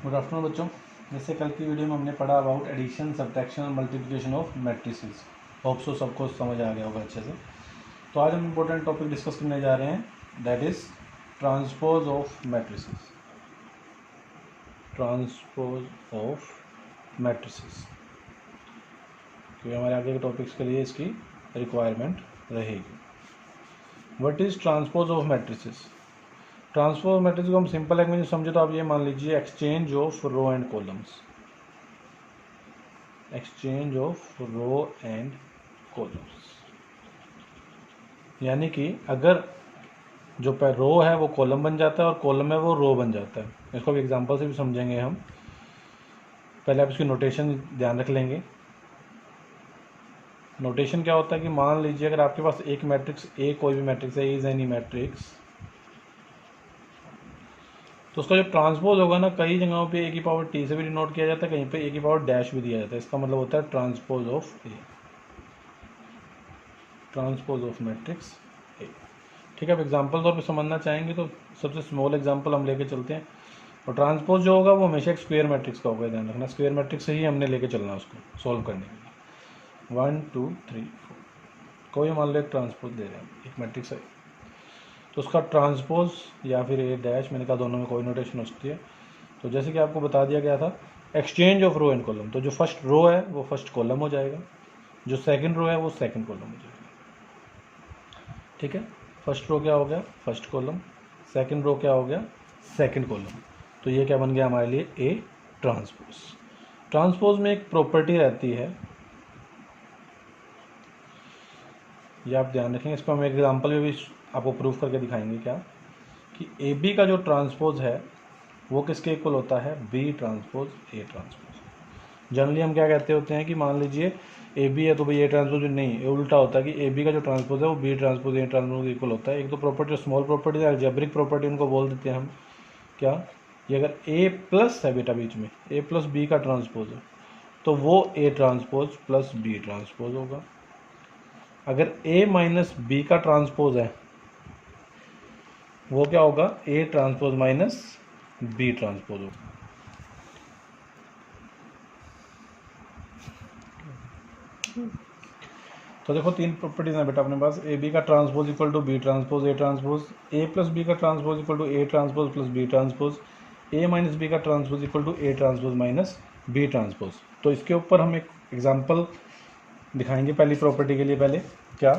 Good afternoon बच्चों। जैसे कल की वीडियो में हमने पढ़ा अबाउट एडिशन, सब्ट्रैक्शन और multiplication of matrices. Hope so सबको समझ आ गया होगा अच्छे से। तो आज हम इम्पोर्टेंट टॉपिक डिस्कस करने जा रहे हैं, that is transpose of matrices. Transpose of matrices क्योंकि हमारे आगे के टॉपिक्स के लिए इसकी रिक्वायरमेंट रहेगी। What is transpose of matrices? Transpose matrix को हम सिंपल लैंग्वेज में समझे तो आप ये मान लीजिए exchange of row and columns. Exchange of row and columns यानी कि अगर जो रो है वो कॉलम बन जाता है और कॉलम है वो रो बन जाता है। इसको भी एग्जांपल से भी समझेंगे हम। पहले आप इसकी नोटेशन ध्यान रख लेंगे। नोटेशन क्या होता है कि मान लीजिए अगर आपके पास एक मैट्रिक्स ए, कोई भी मैट्रिक्स है, इज एनी मैट्रिक्स, तो उसका जो ट्रांसपोज होगा ना, कई जगहों पे ए की पावर टी से भी डिनोट किया जाता है, कहीं पे ए की पावर डैश भी दिया जाता है। इसका मतलब होता है transpose of A, transpose of matrix A. ठीक है, अब एग्जाम्पल तौर पे समझना चाहेंगे तो सबसे स्मॉल एग्जाम्पल हम लेके चलते हैं। और ट्रांसपोज जो होगा वो हमेशा एक स्क्वायर मैट्रिक्स का होगा, ध्यान रखना। स्क्वायर मैट्रिक्स से ही हमने लेके चलना है उसको सॉल्व करने के लिए। 1 2 3 4 कोई मान लो एक ट्रांसपोज दे रहे हैं, एक मैट्रिक्स है, तो उसका ट्रांसपोज या फिर ए डैश, मैंने कहा दोनों में कोई नोटेशन हो सकती है। तो जैसे कि आपको बता दिया गया था, exchange of row and column, तो जो फर्स्ट रो है वो फर्स्ट कॉलम हो जाएगा, जो सेकंड रो है वो सेकंड कॉलम हो जाएगा। ठीक है, फर्स्ट रो क्या हो गया? First column. सेकंड रो क्या हो गया? Second column. तो ये क्या बन गया हमारे लिए? A transpose. ट्रांसपोज में एक प्रॉपर्टी रहती है, ये आप ध्यान रखेंगे। इसको हम एक एग्जाम्पल में भी आपको प्रूफ करके दिखाएंगे क्या, कि ए बी का जो ट्रांसपोज है वो किसके इक्वल होता है? B transpose A transpose. Generally हम क्या कहते होते हैं कि मान लीजिए ए बी है तो भाई ए ट्रांसपोज नहीं, ये उल्टा होता है कि ए बी का जो ट्रांसपोज है वो B transpose A transpose equal होता है। एक तो प्रॉपर्टी, स्मॉल प्रॉपर्टी है, अलजेब्रिक प्रॉपर्टी उनको बोल देते हैं हम क्या, ये अगर ए प्लस है बेटा बीच में, ए प्लस बी का ट्रांसपोज है तो वो A transpose plus B transpose होगा। अगर ए माइनस बी का ट्रांसपोज है वो क्या होगा? A transpose minus B transpose होगा। तो देखो तीन प्रॉपर्टीज हैं बेटा अपने पास। ए बी का transpose equal to B transpose A transpose, A plus B का transpose equal to A transpose plus B transpose, A minus B का transpose equal to A transpose minus B transpose. तो इसके ऊपर हम एक example दिखाएंगे पहली प्रॉपर्टी के लिए। पहले क्या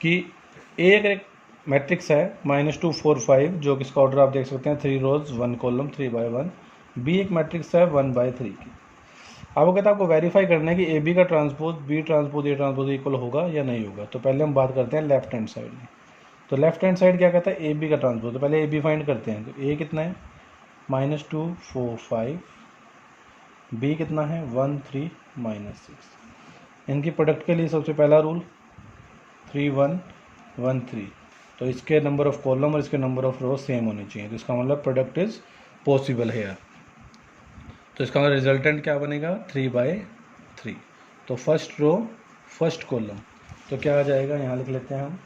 कि ए अगर एक मैट्रिक्स है -2 4 5, जो कि इसका ऑर्डर आप देख सकते हैं 3 रोज 1 कॉलम 3/1। बी एक मैट्रिक्स है 1/3 की। आपको कहता है आपको वेरीफाई करना है कि ए बी का transpose B transpose A transpose equal होगा या नहीं होगा। तो पहले हम बात करते हैं लेफ्ट हैंड साइड में। तो लेफ्ट हैंड साइड क्या कहता है? ए बी का ट्रांसपोज। तो पहले ए बी फाइंड करते हैं। तो ए कितना है? -2 4 5, बी कितना है? 1 3 -6। इनकी प्रोडक्ट के लिए सबसे पहला रूल 3 1 1 3, तो इसके नंबर ऑफ कॉलम और इसके नंबर ऑफ रो सेम होने चाहिए। तो इसका मतलब प्रोडक्ट इज पॉसिबल है। तो इसका मतलब रिजल्टेंट क्या बनेगा? 3/3। तो फर्स्ट रो फर्स्ट कॉलम, तो क्या आ जाएगा? यहाँ लिख लेते हैं हम।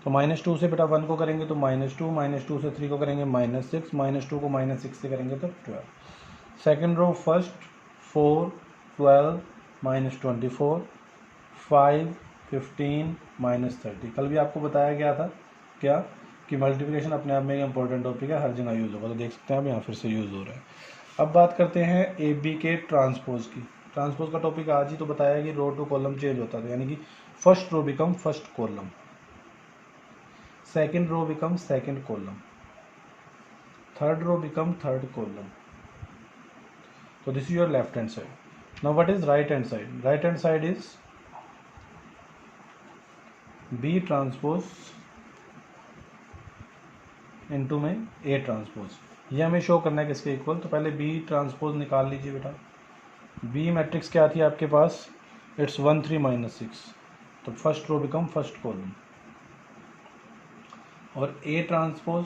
तो -2 से बेटा 1 को करेंगे तो -2, -2 से 3 को करेंगे -6, -2 को -6 से करेंगे तो 12। Second row first 4 12 -24 5 15 -30। कल भी आपको बताया गया था क्या कि मल्टीप्लिकेशन अपने आप में एक इंपॉर्टेंट टॉपिक है, हर जगह यूज़ होगा। तो देख सकते हैं आप यहाँ फिर से यूज़ हो रहा है। अब बात करते हैं ए बी के ट्रांसपोज की। ट्रांसपोज का टॉपिक आज ही तो बताया कि रो टू कॉलम चेंज होता था, यानी कि first row become first column, second row become second column, third row become third column. तो this is your left hand side. Now what is right hand side? Right hand side is B transpose into में A transpose. ये हमें show करना है किसके equal. तो पहले B transpose निकाल लीजिए बेटा। बी मैट्रिक्स क्या थी आपके पास? इट्स 1 3 -6, तो first row become first column. और ए ट्रांसपोज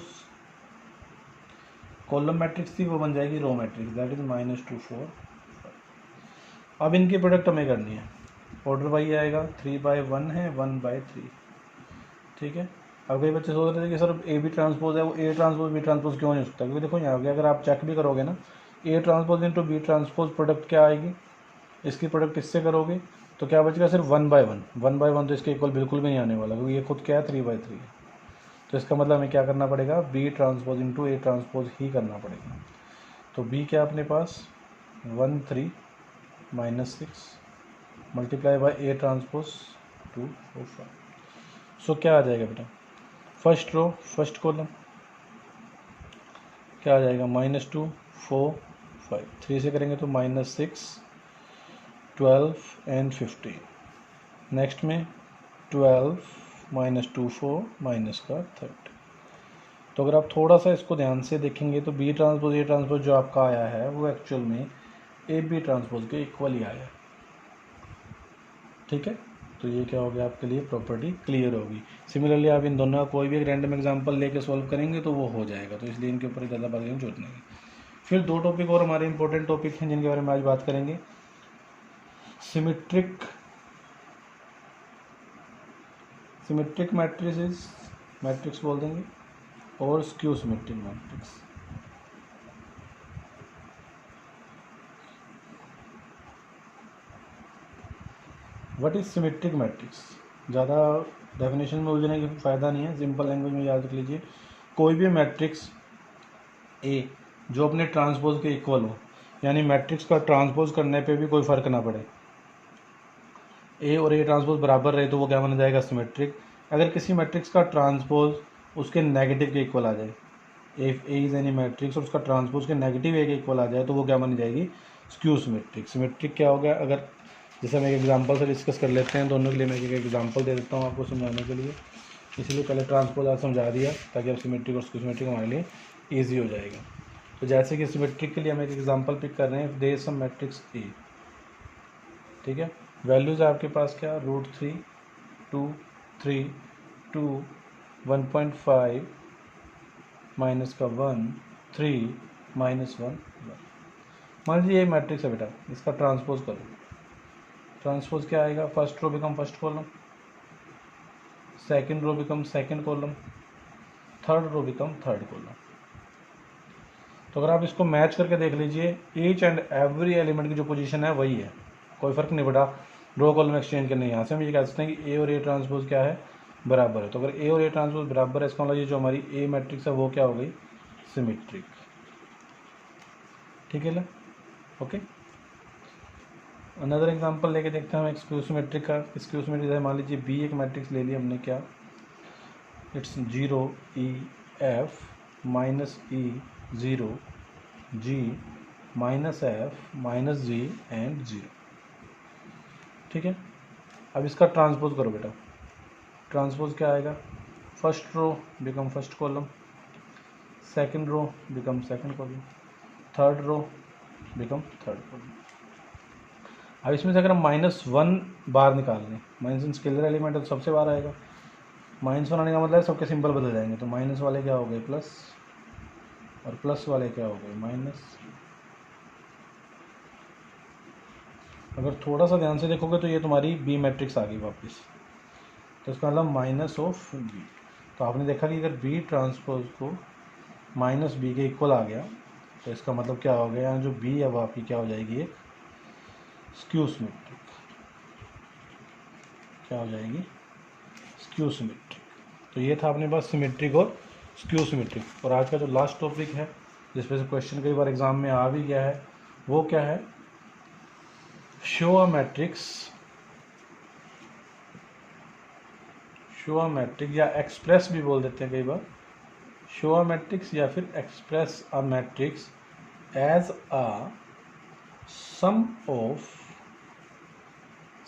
कॉलम मैट्रिक्स थी, वो बन जाएगी रो मैट्रिक्स, दैट इज -2 4 5। अब इनकी प्रोडक्ट हमें करनी है। ऑर्डर वाइज आएगा, 3/1 है 1/3। ठीक है, अब कई बच्चे सोच रहे थे कि सर ए बी ट्रांसपोज है, वो ए ट्रांसपोज बी ट्रांसपोज क्यों नहीं हो सकता, क्योंकि देखो यहाँ पे अगर आप चेक भी करोगे ना, A transpose into B transpose product क्या आएगी, इसकी प्रोडक्ट इससे करोगे तो क्या बचेगा, सिर्फ 1/1 तो इसके इक्वल बिल्कुल भी नहीं आने वाला, क्योंकि ये खुद क्या है 3/3 है। तो इसका मतलब हमें क्या करना पड़ेगा, B transpose into A transpose ही करना पड़ेगा। तो बी क्या अपने पास 1 3 -6 multiply by A transpose 2 4 5। So क्या आ जाएगा बेटा, फर्स्ट रो फर्स्ट कॉलम क्या आ जाएगा, -2 4 5, 3 से करेंगे तो -6 12 एंड 15। नेक्स्ट में 12 -2 4 माइनस का 30। तो अगर आप थोड़ा सा इसको ध्यान से देखेंगे तो बी ट्रांसपोज ए ट्रांसपोज जो आपका आया है वो एक्चुअल में ए बी ट्रांसपोज के इक्वल ही आया है। ठीक है, तो ये क्या हो गया आपके लिए, प्रॉपर्टी क्लियर होगी। सिमिलरली आप इन दोनों का कोई भी एक रैंडम एग्जांपल लेके सॉल्व करेंगे तो वो हो जाएगा, तो इसलिए इनके ऊपर ज़्यादा बात करने की जरूरत नहीं है। फिर 2 टॉपिक और हमारे इंपॉर्टेंट टॉपिक हैं जिनके बारे में आज बात करेंगे, सिमेट्रिक मैट्रिसेस मैट्रिक्स बोल देंगे, और skew symmetric matrix. What is symmetric matrix, ज़्यादा डेफिनेशन में उलझने की फ़ायदा नहीं है, सिंपल लैंग्वेज में याद रख लीजिए, कोई भी मैट्रिक्स ए जो अपने ट्रांसपोज के इक्वल हो, यानी मैट्रिक्स का ट्रांसपोज करने पे भी कोई फ़र्क ना पड़े, ए और ए ट्रांसपोज बराबर रहे तो वो क्या माना जाएगा, सिमेट्रिक। अगर किसी मैट्रिक्स का ट्रांसपोज उसके नेगेटिव के इक्वल आ जाए, if A is any matrix और उसका ट्रांसपोज के नेगेटिव ए के इक्वल आ जाए तो वो क्या मानी जाएगी, स्क्यू सिमेट्रिक। सिमेट्रिक क्या हो गया, अगर जैसे हम एक एग्जांपल से डिस्कस कर लेते हैं, दोनों के लिए मैं एक एग्जांपल दे देता हूँ आपको समझाने के लिए, इसलिए पहले ट्रांसपोज आज समझा दिया ताकि अब सिमेट्रिक और स्क्यू सिमेट्रिक हमारे लिए ईजी हो जाएगा। तो जैसे कि सिमेट्रिक के लिए हम एक एग्जांपल पिक कर रहे हैं, दे सम मैट्रिक्स ए, ठीक है, वैल्यूज़ आपके पास क्या, √3 2 3 2 1.5 माइनस का 1 3 -1 1। मान लीजिए ये मैट्रिक्स है बेटा, इसका ट्रांसपोज करो, ट्रांसपोज क्या आएगा, first row become first column, second row become second column, third row become third column. तो अगर आप इसको मैच करके देख लीजिए, ईच एंड एवरी एलिमेंट की जो पोजीशन है वही है, कोई फर्क नहीं पड़ा, रो कॉलम एक्सचेंज करने। यहाँ से हम ये कह सकते हैं कि ए और ए ट्रांसपोज क्या है, बराबर है। तो अगर ए और ए ट्रांसपोज बराबर है, इसका मतलब ये जो हमारी ए मैट्रिक्स है वो क्या हो गई, सिमेट्रिक। ठीक है ना, ओके। अनदर एग्जांपल लेके देखते हैं हम स्क्यू सिमेट्रिक का। स्क्यू सिमेट्रिक है, मान लीजिए बी एक मैट्रिक्स ले लिया हमने, क्या, it's 0 E F -E 0 G -F -G and 0। ठीक है, अब इसका ट्रांसपोज करो बेटा, ट्रांसपोज क्या आएगा, first row become first column, second row become second column, third row become third column. अब इसमें से अगर हम -1 बाहर निकाल लें, -1 स्केलर एलिमेंट है तो सबसे बाहर आएगा, -1 आने का मतलब सबके सिंबल बदल जाएंगे, तो माइनस वाले क्या हो गए प्लस, और प्लस वाले क्या हो गए माइनस। अगर थोड़ा सा ध्यान से देखोगे तो ये तुम्हारी बी मैट्रिक्स आ गई वापस, तो इसका मतलब माइनस ऑफ बी। तो आपने देखा कि अगर बी ट्रांसपोज को -b के इक्वल आ गया तो इसका मतलब क्या हो गया, यहाँ जो बी है वो आपकी क्या हो जाएगी, एक स्क्यू सिमेट्रिक। क्या हो जाएगी, स्क्यू सिमेट्रिक। तो ये था अपने पास सिमेट्रिक और स्क्यू सिमेट्रिक। और आज का जो लास्ट टॉपिक है जिसपे से क्वेश्चन कई बार एग्जाम में आ भी गया है, वो क्या है, show a matrix, show a matrix या एक्सप्रेस भी बोल देते हैं कई बार, शो अ मैट्रिक्स या फिर express a matrix as a sum of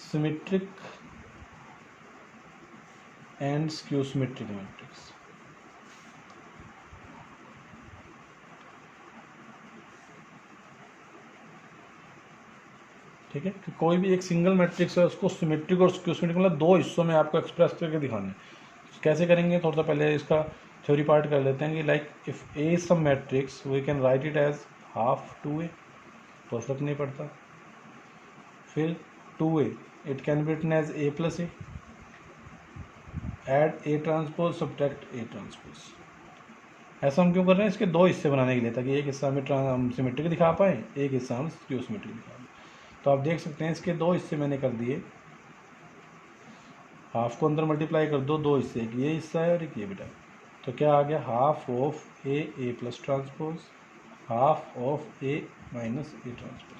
symmetric and skew symmetric matrix. ठीक है, कि कोई भी एक सिंगल मैट्रिक्स है उसको सिमेट्रिक और स्क्यू सिमेट्रिक मतलब दो हिस्सों में आपको एक्सप्रेस करके दिखाना है। कैसे करेंगे, थोड़ा सा पहले इसका थ्योरी पार्ट कर लेते हैं कि like if A is some matrix we can write it as half 2a, तो फर्क नहीं पड़ता। फिर 2a it can be written as a + a add A transpose subtract A transpose. ऐसा हम क्यों कर रहे हैं? इसके दो हिस्से बनाने के लिए, ताकि एक हिस्सा में हम सिमेट्रिक दिखा पाएँ, एक हिस्सा हम स्क्यू सिमेट्रिक दिखा पाएँ। तो आप देख सकते हैं इसके दो हिस्से मैंने कर दिए, हाफ को अंदर मल्टीप्लाई कर दो हिस्से, एक ये हिस्सा है और एक ये बेटा। तो क्या आ गया? Half of A plus transpose, half of A minus A transpose.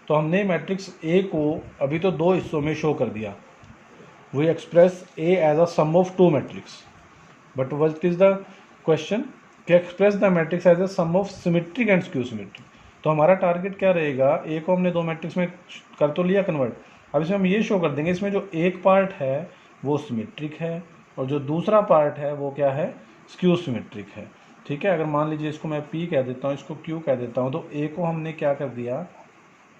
तो हमने मैट्रिक्स ए को अभी तो दो हिस्सों में शो कर दिया। We express A as a sum of two matrix, but what is the question? कि express the matrix as a sum of symmetric and skew symmetric. तो हमारा टारगेट क्या रहेगा? ए को हमने दो मैट्रिक्स में कर तो लिया कन्वर्ट, अब इसमें हम ये शो कर देंगे इसमें जो एक पार्ट है वो सिमेट्रिक है और जो दूसरा पार्ट है वो क्या है? स्क्यू सिमेट्रिक है। ठीक है, अगर मान लीजिए इसको मैं P कह देता हूँ, इसको Q कह देता हूँ, तो A को हमने क्या कर दिया?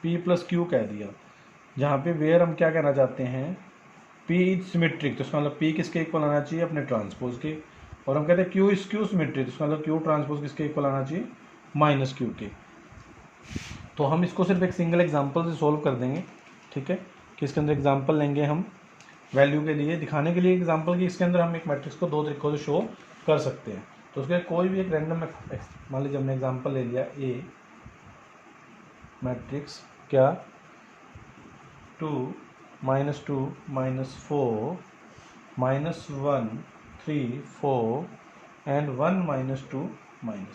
P प्लस Q कह दिया, जहाँ पे वेयर हम क्या कहना चाहते हैं? P इज सिमेट्रिक, तो इसका मतलब P किसके इक्वल आना चाहिए? अपने ट्रांसपोज के। और हम कहते हैं Q इज स्क्यू सिमेट्रिक, तो इसका मतलब Q ट्रांसपोज किसके इक्वल आना चाहिए? माइनस Q के। तो हम इसको सिर्फ एक सिंगल एग्जाम्पल से सोल्व कर देंगे। ठीक है, कि इसके अंदर एग्जाम्पल लेंगे हम वैल्यू के लिए, दिखाने के लिए एग्जाम्पल कि इसके अंदर हम एक मैट्रिक्स को दो तरीकों से शो कर सकते हैं। तो उसके कोई भी एक रैंडम, मान लीजिए हमने एग्जाम्पल ले लिया ए मैट्रिक्स, क्या? 2 -2 -4 -1 3 4 एंड 1 -2 -3।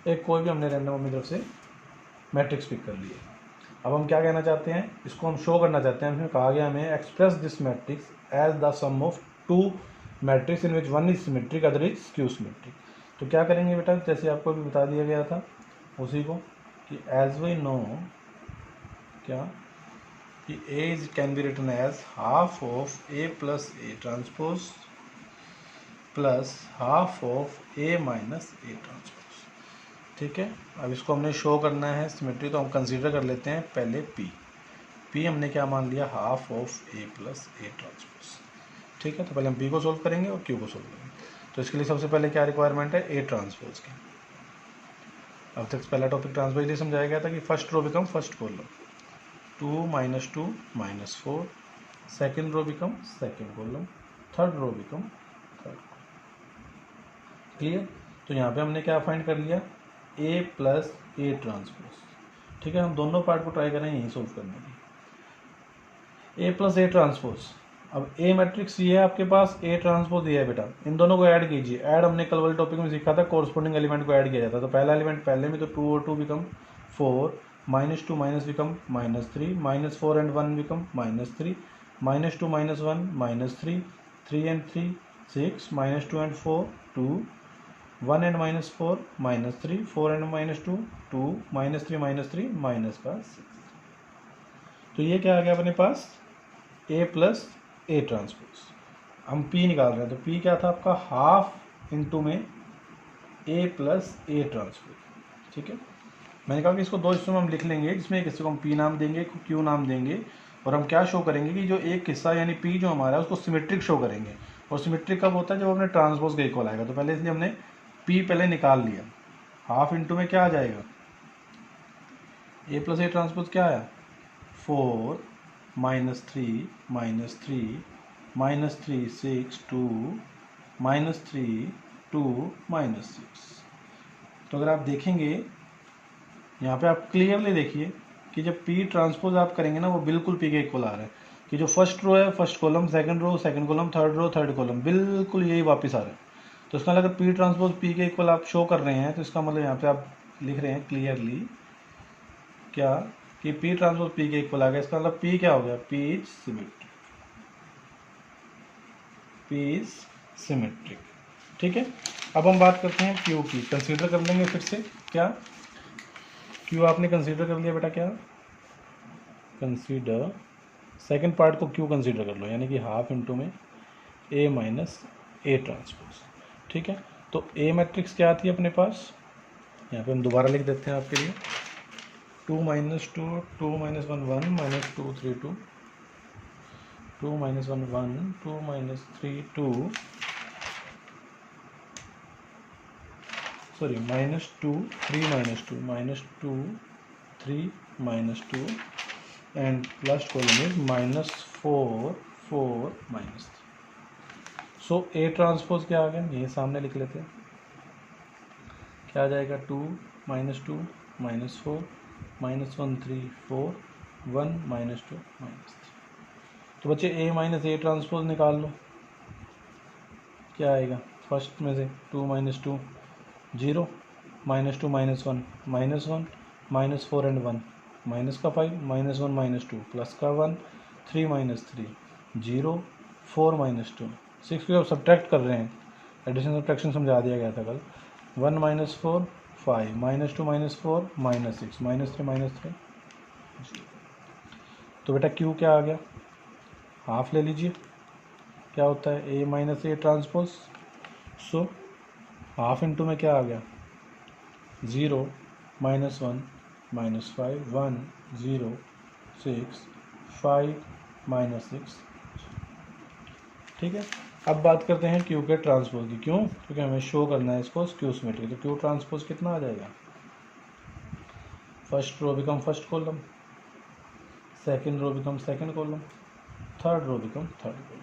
एक कोई भी हमने रैंडम अपनी तरफ से मैट्रिक्स पिक कर लिया। अब हम क्या कहना चाहते हैं? इसको हम शो करना चाहते हैं। इसमें कहा गया हमें express this matrix as the sum of two matrix in which one is symmetric other is skew symmetric. तो क्या करेंगे बेटा? जैसे आपको भी बता दिया गया था उसी को, कि एज वी नो क्या, कि A is can be written as half of A plus A transpose plus half of A minus A transpose. ठीक है, अब इसको हमने शो करना है सिमेट्री, तो हम कंसीडर कर लेते हैं पहले P हमने क्या मान लिया? Half of A plus A transpose. ठीक है, तो पहले हम P को सोल्व करेंगे और Q को सोल्व करेंगे। तो इसके लिए सबसे पहले क्या रिक्वायरमेंट है? ए ट्रांसपोज की। अब तक पहला टॉपिक ट्रांसपोज लिए समझाया गया था कि first row become first column, 2 -2 -4, second row become second column, third row become third. Clear? तो यहाँ पे हमने क्या फाइंड कर लिया? A plus A transpose. ठीक है, हम दोनों पार्ट को ट्राई करेंगे यही सोल्व करने की। ए प्लस ए ट्रांसपोज, अब ए मैट्रिक्स ये है आपके पास, ए ट्रांसपोज ये है बेटा, इन दोनों को ऐड कीजिए। ऐड हमने कल वाले टॉपिक में सीखा था, कोरस्पोंडिंग एलिमेंट को ऐड किया जाता है। तो पहला एलिमेंट पहले में, तो 2 और 2 become 4, -2 minus become -3, -4 and 1 become -3, -2 -1 -3, 3 and 3 6, -2 and 4 2, 1 and -4 -3, 4 and -2 2, -3 -6। तो ये क्या आ गया अपने पास? ए प्लस ए ट्रांसपोज। हम P निकाल रहे हैं, तो P क्या था आपका? हाफ इंटू में ए प्लस ए ट्रांसपोज। ठीक है, मैंने कहा कि इसको दो हिस्सों में हम लिख लेंगे, जिसमें एक हिस्से को हम P नाम देंगे, एक को Q नाम देंगे, और हम क्या शो करेंगे कि जो एक हिस्सा यानी P जो हमारा है उसको सिमेट्रिक शो करेंगे। और सिमेट्रिक कब होता है? जब अपने ट्रांसपोज के इक्वल आएगा। तो पहले इसलिए हमने P पहले निकाल लिया। हाफ इंटू में क्या आ जाएगा? ए प्लस ए ट्रांसपोज क्या है? 4 -3 -3 -3 6 2 -3 2 -6। तो अगर आप देखेंगे यहाँ पे, आप क्लियरली देखिए कि जब P ट्रांसपोज आप करेंगे ना, वो बिल्कुल P के इक्वल आ रहा है, कि जो फर्स्ट रो है first column, second row second column, third row third column, बिल्कुल यही वापस आ रहा है। तो इसका मतलब अगर P ट्रांसपोज P के इक्वल आप शो कर रहे हैं, तो इसका मतलब यहाँ पे आप लिख रहे हैं क्लियरली क्या, कि P ट्रांसपोज P के इक्वल आ गया। इसका मतलब P क्या हो गया? P is symmetric, P is symmetric. ठीक है, अब हम बात करते हैं Q की। कंसीडर कर लेंगे फिर से, क्या Q आपने कंसीडर कर लिया बेटा? क्या कंसीडर? सेकंड पार्ट को Q कंसीडर कर लो, यानी कि हाफ इंटू में A माइनस ए ट्रांसपोज। ठीक है, तो A मैट्रिक्स क्या आती है अपने पास? यहाँ पे हम दोबारा लिख देते हैं आपके लिए, 2 -2 2 -1 1 -2 3 2, 2 -1 1 2 -3 2, sorry -2 3 -2 -2 3 -2 and last column is -4 4 -3। So A transpose क्या आ गया, ये सामने लिख लेते हैं, क्या आ जाएगा 2 - 2 - 4 -1 3 4 1 - 2 -3। तो बच्चे ए माइनस ए ट्रांसपोज निकाल लो, क्या आएगा फर्स्ट में से 2 - 2 0 -2 -1 -1 -4 एंड 1 माइनस का 5 -1 -2 प्लस का 1 3 - 3 0 4 -2 6 को जब सब्ट्रैक्ट कर रहे हैं, एडिशन सब्ट्रैक्शन समझा दिया गया था कल। 1 - 4 5 -2 -4 -6 -3 -3 तो बेटा क्यू क्या आ गया, हाफ ले लीजिए, क्या होता है A minus A transpose. So half into में क्या आ गया 0 -1 -5 1 0 6 5 -6। ठीक है, अब बात करते हैं क्यू के ट्रांसपोज की। क्यों? क्योंकि हमें शो करना है इसको स्क्यू सिमेट्री। तो क्यू ट्रांसपोज कितना आ जाएगा, first row become first column, second row become second column, third row become third column.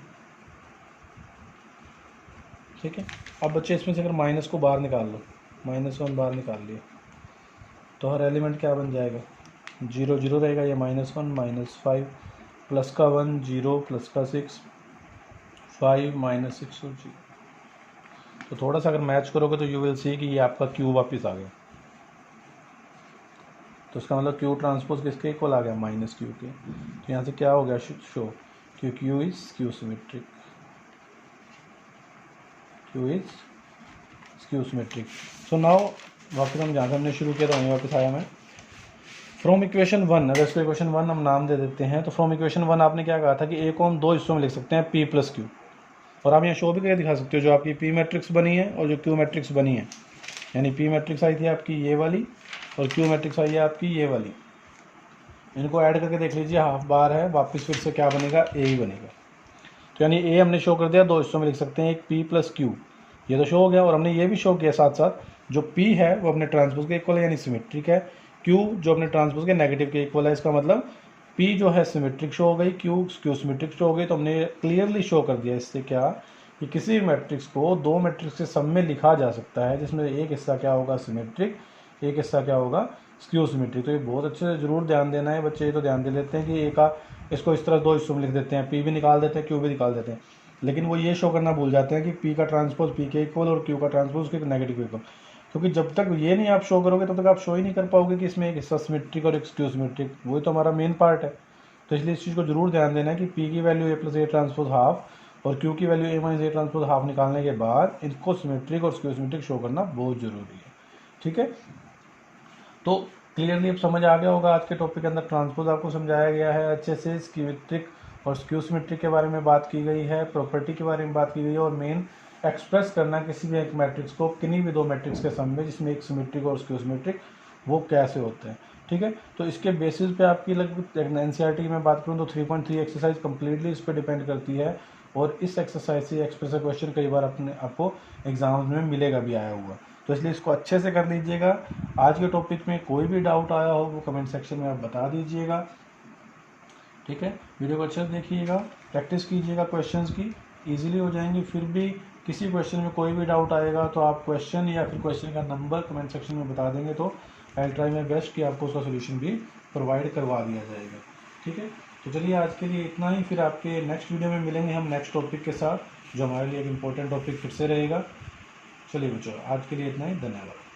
ठीक है, अब बच्चे इसमें से अगर माइनस को बाहर निकाल लो, -1 बाहर निकाल लिए तो हर एलिमेंट क्या बन जाएगा 0 0 रहेगा, ये -1 -5 प्लस का 1 0 प्लस का 6 5 -6 और 0। तो थोड़ा सा अगर मैच करोगे तो यू विल सी कि ये आपका क्यू वापस आ गया। तो इसका मतलब क्यू ट्रांसपोज किसके इक्वल आ गया, माइनस क्यू के। तो यहाँ से क्या हो गया शो कि Q is skew symmetric, Q is skew symmetric. So now वापस हम जहाँ से हमने शुरू किया था वहीं वापस आया मैं। फ्रॉम इक्वेशन 1, अगर इसको इक्वेशन 1 हम नाम दे देते हैं, तो फ्रॉम इक्वेशन 1 आपने क्या कहा था कि ए को हम दो हिस्सों में लिख सकते हैं, पी प्लस क्यू। और आप यहाँ शो भी करके दिखा सकते हो, जो आपकी पी मैट्रिक्स बनी है और जो क्यू मैट्रिक्स बनी है, यानी पी मैट्रिक्स आई थी आपकी ये वाली और क्यू मैट्रिक्स आई है आपकी ये वाली। इनको ऐड करके देख लीजिए, हाफ बार है, वापस फिर से क्या बनेगा, ए ही बनेगा। तो यानी ए हमने शो कर दिया, दो हिस्सों में लिख सकते हैं, एक पी प्लस क्यू, ये तो शो हो गया। और हमने ये भी शो किया साथ साथ, जो पी है वो अपने ट्रांसपोज के इक्वल है यानी सिमेट्रिक है, क्यू जो अपने ट्रांसपोज के नेगेटिव के इक्वल है। इसका मतलब पी जो है सिमेट्रिक शो हो गई, क्यू स्क्यू सिमेट्रिक शो हो गई। तो हमने क्लियरली शो कर दिया इससे क्या कि किसी भी मैट्रिक्स को दो मैट्रिक्स के सम में लिखा जा सकता है, जिसमें एक हिस्सा क्या होगा सिमेट्रिक, एक हिस्सा क्या होगा स्क्यू सिमेट्रिक। तो ये बहुत अच्छे से जरूर ध्यान देना है बच्चे। ये तो ध्यान दे लेते हैं कि ए का इसको इस तरह दो हिस्सों में लिख देते हैं, पी भी निकाल देते हैं क्यू भी निकाल देते हैं, लेकिन वो ये शो करना भूल जाते हैं कि पी का ट्रांसपोज पी के इक्वल और क्यू का ट्रांसपोज के नेगेटिव के इक्वल। क्योंकि जब तक ये नहीं आप शो करोगे तब तक आप शो ही नहीं कर पाओगे कि इसमें एक हिस्सा सिमेट्रिक और एक स्क्यू सिमेट्रिक, वही तो हमारा मेन पार्ट है। तो इसलिए इस चीज़ को जरूर ध्यान देना है कि पी की value A plus A transpose half और क्यू की value A minus A transpose half निकालने के बाद इनको सिमेट्रिक और स्क्यू सिमेट्रिक शो करना बहुत जरूरी है। ठीक है, तो क्लियरली अब समझ आ गया होगा। आज के टॉपिक के अंदर ट्रांसपोज आपको समझाया गया है अच्छे से, सिमेट्रिक और स्क्यू सिमेट्रिक के बारे में बात की गई है, प्रॉपर्टी के बारे में बात की गई है, और मेन एक्सप्रेस करना किसी भी एक मैट्रिक्स को किन्हीं भी दो मैट्रिक्स के सम में जिसमें एक सिमेट्रिक और स्क्यू सिमेट्रिक वो कैसे होते हैं। ठीक है, तो इसके बेसिस पे आपकी लगभग एनसीईआरटी की मैं बात करूँ तो 3.3 एक्सरसाइज कंप्लीटली इस पर डिपेंड करती है, और इस एक्सरसाइज से एक्सप्रेस क्वेश्चन कई बार आपको एग्जाम्स में मिलेगा भी आया हुआ। तो इसलिए इसको अच्छे से कर लीजिएगा। आज के टॉपिक में कोई भी डाउट आया हो वो कमेंट सेक्शन में आप बता दीजिएगा। ठीक है, वीडियो को अच्छे से देखिएगा, प्रैक्टिस कीजिएगा क्वेश्चंस की, इजीली हो जाएंगी। फिर भी किसी क्वेश्चन में कोई भी डाउट आएगा तो आप क्वेश्चन या फिर क्वेश्चन का नंबर कमेंट सेक्शन में बता देंगे तो I will try my best कि आपको उसका सोल्यूशन भी प्रोवाइड करवा दिया जाएगा। ठीक है, तो चलिए आज के लिए इतना ही, फिर आपके नेक्स्ट वीडियो में मिलेंगे हम नेक्स्ट टॉपिक के साथ, जो हमारे लिए एक इम्पोर्टेंट टॉपिक फिर से रहेगा। चलिए बच्चों, आज के लिए इतना ही, धन्यवाद।